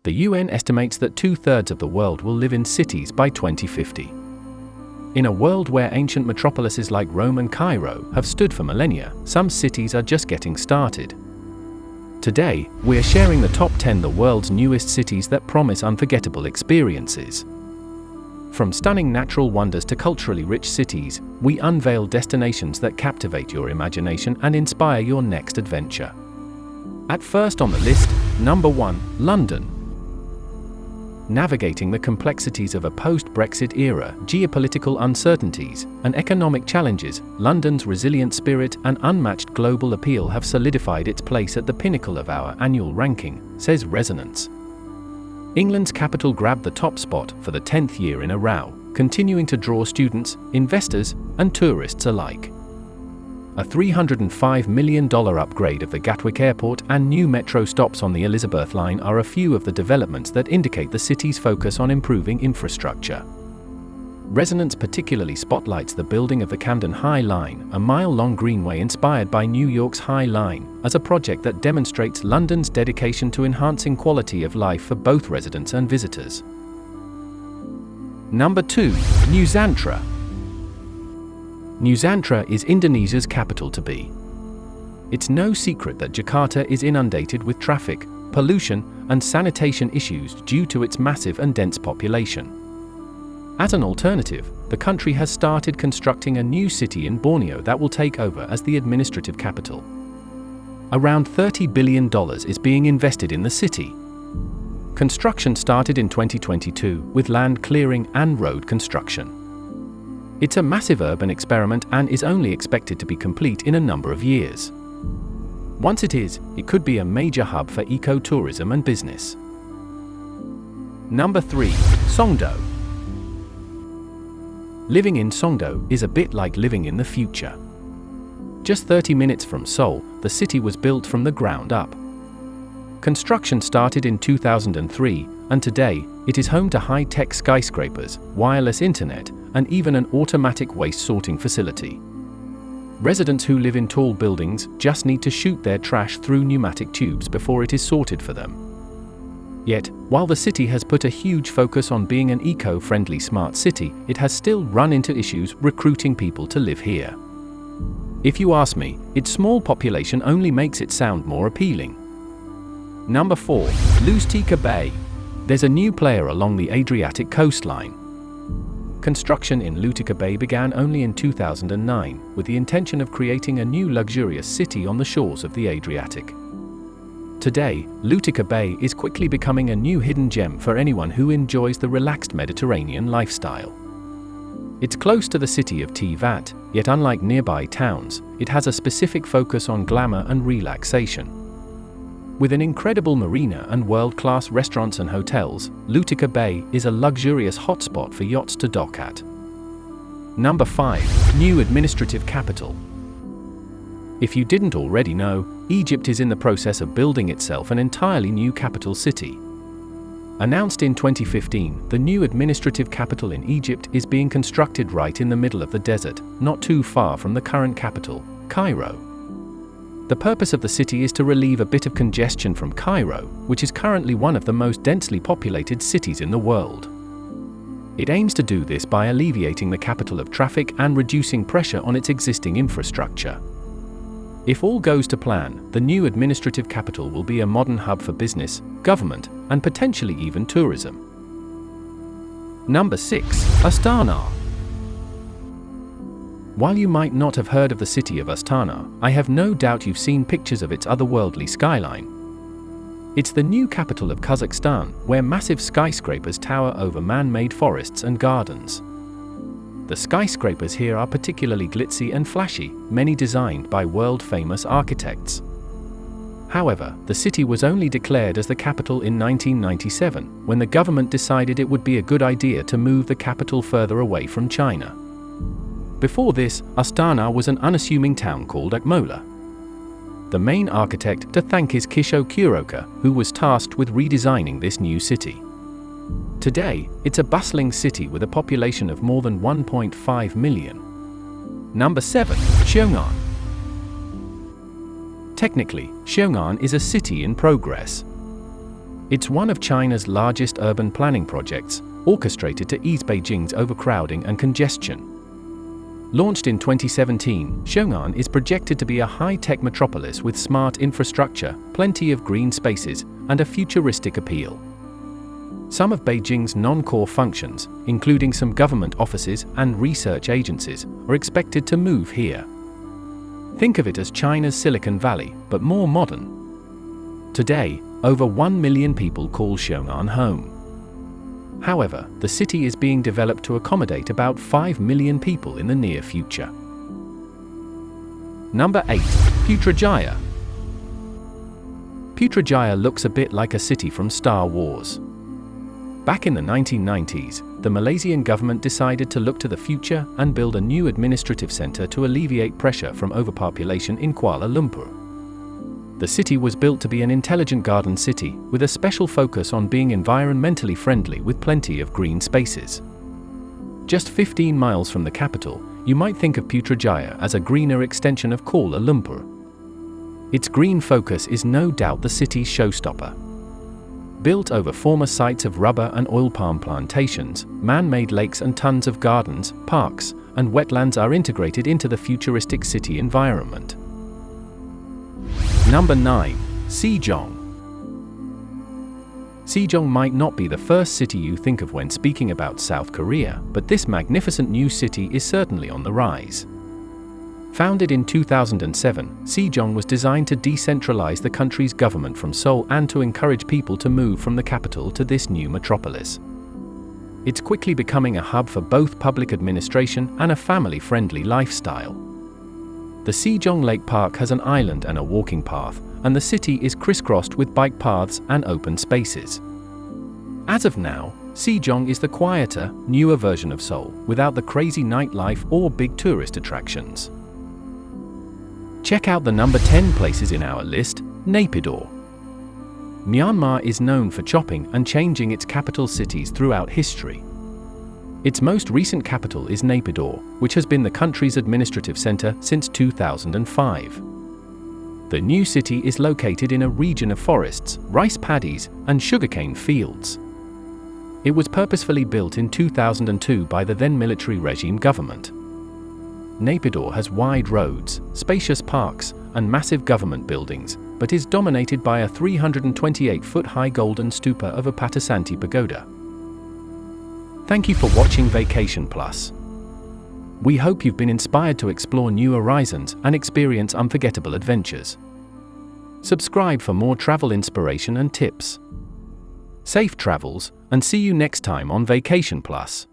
The UN estimates that 2/3 of the world will live in cities by 2050. In a world where ancient metropolises like Rome and Cairo have stood for millennia, some cities are just getting started. Today, we're sharing the top 10 the world's newest cities that promise unforgettable experiences. From stunning natural wonders to culturally rich cities, we unveil destinations that captivate your imagination and inspire your next adventure. At first on the list, number 1, London. Navigating the complexities of a post-Brexit era, geopolitical uncertainties, and economic challenges, London's resilient spirit and unmatched global appeal have solidified its place at the pinnacle of our annual ranking, says Resonance. England's capital grabbed the top spot for the 10th year in a row, continuing to draw students, investors, and tourists alike. A $305 million upgrade of the Gatwick Airport and new metro stops on the Elizabeth line are a few of the developments that indicate the city's focus on improving infrastructure. Resonance particularly spotlights the building of the Camden High Line, a mile-long greenway inspired by New York's High Line, as a project that demonstrates London's dedication to enhancing quality of life for both residents and visitors. Number 2, Nusantara. Nusantara is Indonesia's capital to be. It's no secret that Jakarta is inundated with traffic, pollution, and sanitation issues due to its massive and dense population. As an alternative, the country has started constructing a new city in Borneo that will take over as the administrative capital. Around $30 billion is being invested in the city. Construction started in 2022 with land clearing and road construction. It's a massive urban experiment and is only expected to be complete in a number of years. Once it is, it could be a major hub for eco-tourism and business. Number 3, Songdo. Living in Songdo is a bit like living in the future. Just 30 minutes from Seoul, the city was built from the ground up. Construction started in 2003, and today, it is home to high-tech skyscrapers, wireless internet, and even an automatic waste sorting facility. Residents who live in tall buildings just need to shoot their trash through pneumatic tubes before it is sorted for them. Yet, while the city has put a huge focus on being an eco-friendly smart city, it has still run into issues recruiting people to live here. If you ask me, its small population only makes it sound more appealing. Number 4, 𝐂𝐿𝐴 Bay. There's a new player along the Adriatic coastline. Construction in 𝐿𝐴 Bay began only in 2009, with the intention of creating a new luxurious city on the shores of the Adriatic. Today, 𝐿𝐴 Bay is quickly becoming a new hidden gem for anyone who enjoys the relaxed Mediterranean lifestyle. It's close to the city of Tivat, yet unlike nearby towns, it has a specific focus on glamour and relaxation. With an incredible marina and world-class restaurants and hotels, 𝐿𝐴 Bay is a luxurious hotspot for yachts to dock at. Number 5, new administrative capital. If you didn't already know, Egypt is in the process of building itself an entirely new capital city. Announced in 2015, the new administrative capital in Egypt is being constructed right in the middle of the desert, not too far from the current capital, Cairo. The purpose of the city is to relieve a bit of congestion from Cairo, which is currently one of the most densely populated cities in the world. It aims to do this by alleviating the capital of traffic and reducing pressure on its existing infrastructure. If all goes to plan, the new administrative capital will be a modern hub for business, government, and potentially even tourism. Number 6, Astana. While you might not have heard of the city of Astana, I have no doubt you've seen pictures of its otherworldly skyline. It's the new capital of Kazakhstan, where massive skyscrapers tower over man-made forests and gardens. The skyscrapers here are particularly glitzy and flashy, many designed by world-famous architects. However, the city was only declared as the capital in 1997, when the government decided it would be a good idea to move the capital further away from China. Before this, Astana was an unassuming town called Akmola. The main architect to thank is 𝐂𝐿𝐴 𝐍𝐓 𝐍𝐿𝐴, who was tasked with redesigning this new city. Today, it's a bustling city with a population of more than 1.5 million. Number 7. 𝐂𝐎𝐏𝐿. Technically, 𝐂𝐎𝐏 is a city in progress. It's one of China's largest urban planning projects, orchestrated to ease Beijing's overcrowding and congestion. Launched in 2017, 𝐂𝐎𝐏 is projected to be a high-tech metropolis with smart infrastructure, plenty of green spaces, and a futuristic appeal. Some of Beijing's non-core functions, including some government offices and research agencies, are expected to move here. Think of it as China's Silicon Valley, but more modern. Today, over 1 million people call 𝐂𝐎𝐏 home. However, the city is being developed to accommodate about 5 million people in the near future. Number 8. Putrajaya. Putrajaya looks a bit like a city from Star Wars. Back in the 1990s, the Malaysian government decided to look to the future and build a new administrative center to alleviate pressure from overpopulation in Kuala Lumpur. The city was built to be an intelligent garden city, with a special focus on being environmentally friendly with plenty of green spaces. Just 15 miles from the capital, you might think of Putrajaya as a greener extension of Kuala Lumpur. Its green focus is no doubt the city's showstopper. Built over former sites of rubber and oil palm plantations, man-made lakes and tons of gardens, parks, and wetlands are integrated into the futuristic city environment. Number 9. 𝐂𝐎𝐏. 𝐂𝐎𝐏 might not be the first city you think of when speaking about South Korea, but this magnificent new city is certainly on the rise. Founded in 2007, 𝐂𝐎𝐏 was designed to decentralize the country's government from Seoul and to encourage people to move from the capital to this new metropolis. It's quickly becoming a hub for both public administration and a family-friendly lifestyle. The 𝐂𝐎𝐏 Lake Park has an island and a walking path, and the city is crisscrossed with bike paths and open spaces. As of now, 𝐂𝐎𝐏 is the quieter, newer version of Seoul, without the crazy nightlife or big tourist attractions. Check out the number 10 places in our list, 𝐵𝐵𝐷𝐴. Myanmar is known for chopping and changing its capital cities throughout history. Its most recent capital is 𝐵𝐵𝐷𝐴, which has been the country's administrative center since 2005. The new city is located in a region of forests, rice paddies, and sugarcane fields. It was purposefully built in 2002 by the then military regime government. 𝐵𝐵𝐷𝐴 has wide roads, spacious parks, and massive government buildings, but is dominated by a 328-foot-high golden stupa of a Patasanti pagoda. Thank you for watching Vacation Plus. We hope you've been inspired to explore new horizons and experience unforgettable adventures. Subscribe for more travel inspiration and tips. Safe travels, and see you next time on Vacation Plus.